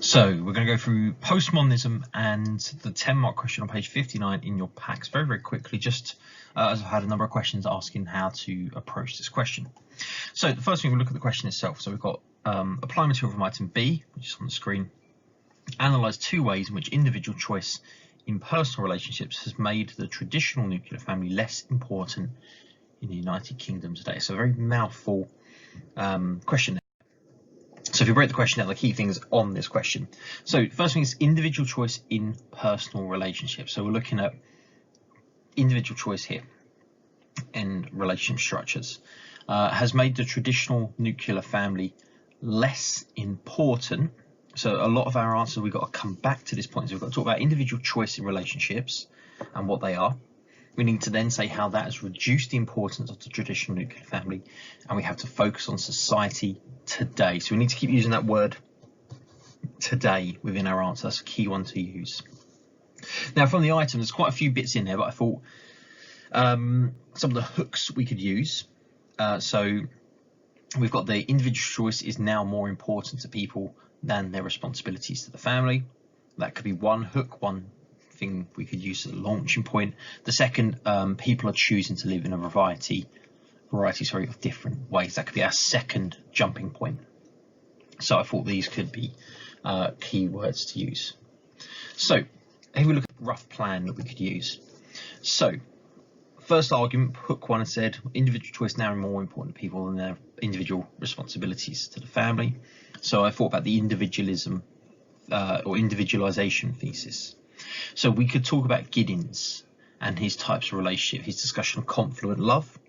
So we're going to go through postmodernism and the 10-mark question on page 59 in your packs very quickly, just as I've had a number of questions asking how to approach this question. So the first thing, we'll look at the question itself. So we've got apply material from item B, which is on the screen. Analyse two ways in which individual choice in personal relationships has made the traditional nuclear family less important in the United Kingdom today. So a very mouthful question. So if you break the question down, the key things on this question. So first thing is individual choice in personal relationships. So we're looking at individual choice here in relationship structures. Has made the traditional nuclear family less important. So a lot of our answers, we've got to come back to this point. So we've got to talk about individual choice in relationships and what they are. We need to then say how that has reduced the importance of the traditional nuclear family, and we have to focus on society today. So we need to keep using that word today within our answer. That's a key one to use. Now from the item, there's quite a few bits in there, but I thought some of the hooks we could use. So we've got the individual choice is now more important to people than their responsibilities to the family. That could be one hook, one thing we could use as a launching point. The second, people are choosing to live in a variety of different ways. That could be our second jumping point. So I thought these could be key words to use. So if we look at the rough plan that we could use. So first argument, hook one, has said individual choice now more important to people than their individual responsibilities to the family. So I thought about the individualism or individualization thesis. So we could talk about Giddens and his types of relationship, his discussion of confluent love,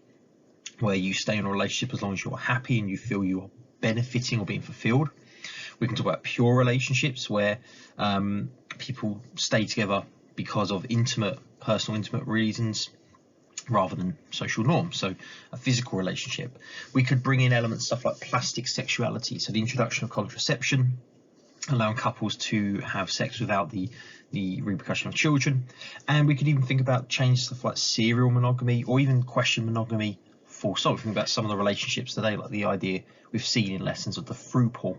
where you stay in a relationship as long as you're happy and you feel you are benefiting or being fulfilled. We can talk about pure relationships, where people stay together because of personal intimate reasons rather than social norms, so a physical relationship. We could bring in elements, stuff like plastic sexuality, so the introduction of contraception, allowing couples to have sex without the repercussion of children. And we could even think about changes, stuff like serial monogamy or even question monogamy full stop. Think about some of the relationships today, like the idea we've seen in lessons of the through pool,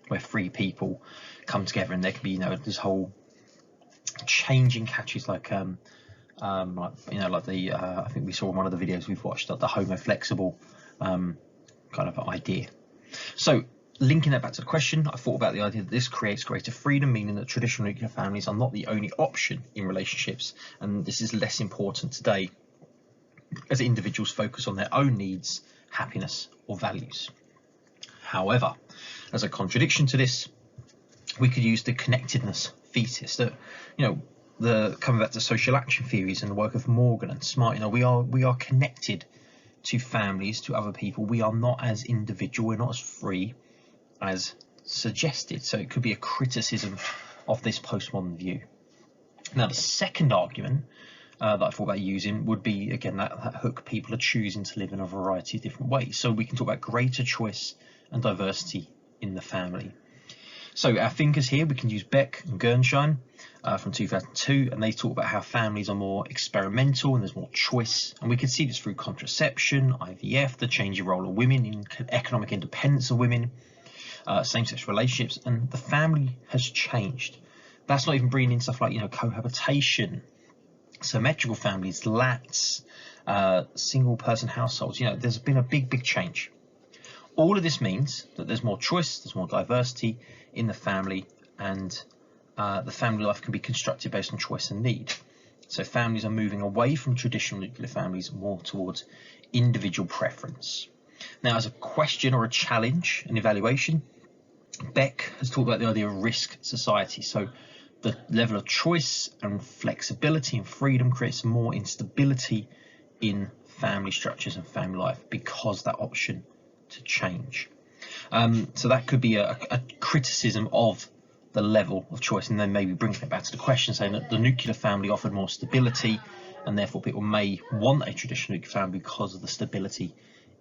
where three people come together and there can be, this whole changing catches like I think we saw in one of the videos we've watched, the homo flexible kind of idea. So linking that back to the question, I thought about the idea that this creates greater freedom, meaning that traditional nuclear families are not the only option in relationships, and this is less important today as individuals focus on their own needs, happiness or values. However, as a contradiction to this, we could use the connectedness thesis that, coming back to social action theories and the work of Morgan and Smart, we are connected to families, to other people. We are not as individual, we're not as free as suggested. So it could be a criticism of this postmodern view. Now the second argument that I thought about using would be, again, that hook, people are choosing to live in a variety of different ways. So we can talk about greater choice and diversity in the family. So our thinkers here, we can use Beck and Gernstein from 2002, and they talk about how families are more experimental and there's more choice. And we can see this through contraception, IVF, the changing role of women in economic independence of women, same-sex relationships, and the family has changed. That's not even bringing in stuff like, cohabitation, symmetrical families, lats, single-person households. There's been a big change. All of this means that there's more choice, there's more diversity in the family, and the family life can be constructed based on choice and need. So families are moving away from traditional nuclear families more towards individual preference. Now, as a question or a challenge, an evaluation, Beck has talked about the idea of risk society. So the level of choice and flexibility and freedom creates more instability in family structures and family life because that option to change. So that could be a criticism of the level of choice, and then maybe bringing it back to the question, saying that the nuclear family offered more stability and therefore people may want a traditional nuclear family because of the stability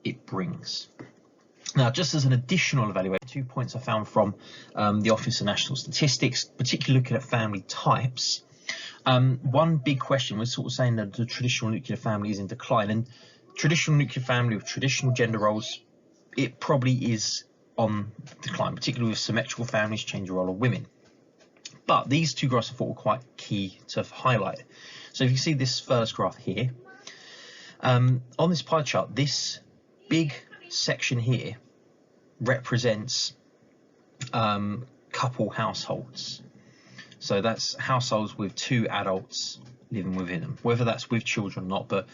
it brings. Now, just as an additional evaluation, 2 points I found from the Office of National Statistics, particularly looking at family types. One big question was sort of saying that the traditional nuclear family is in decline, and traditional nuclear family with traditional gender roles, it probably is on decline, particularly with symmetrical families change the role of women. But these two graphs I thought were quite key to highlight. So if you see this first graph here, on this pie chart, this big section here represents couple households. So that's households with two adults living within them, whether that's with children or not, but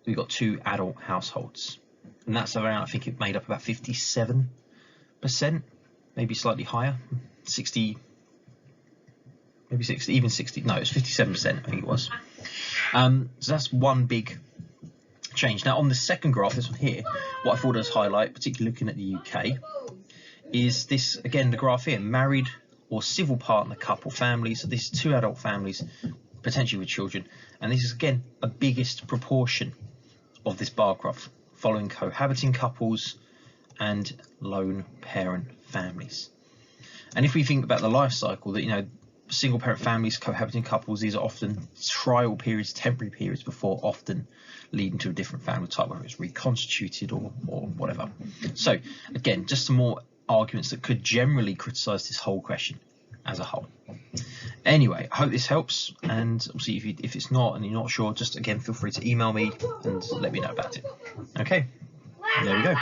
we've got two adult households. And that's around, I think it made up about 57%, maybe slightly higher, 60, maybe 60, even 60, no, it's 57%, I think it was. So that's one big change. Now on the second graph, this one here, what I thought I'd highlight, particularly looking at the UK, is this, again, the graph here, married or civil partner couple families. So this is two adult families, potentially with children. And this is, again, a biggest proportion of this bar graph, following cohabiting couples and lone parent families. And if we think about the life cycle, that, you know, single parent families, cohabiting couples, these are often trial periods, temporary periods before often leading to a different family type, whether it's reconstituted or whatever. So again, just some more arguments that could generally criticize this whole question as a whole. Anyway, I hope this helps, and obviously if it's not and you're not sure, just again feel free to email me and let me know about it. Okay, there we go.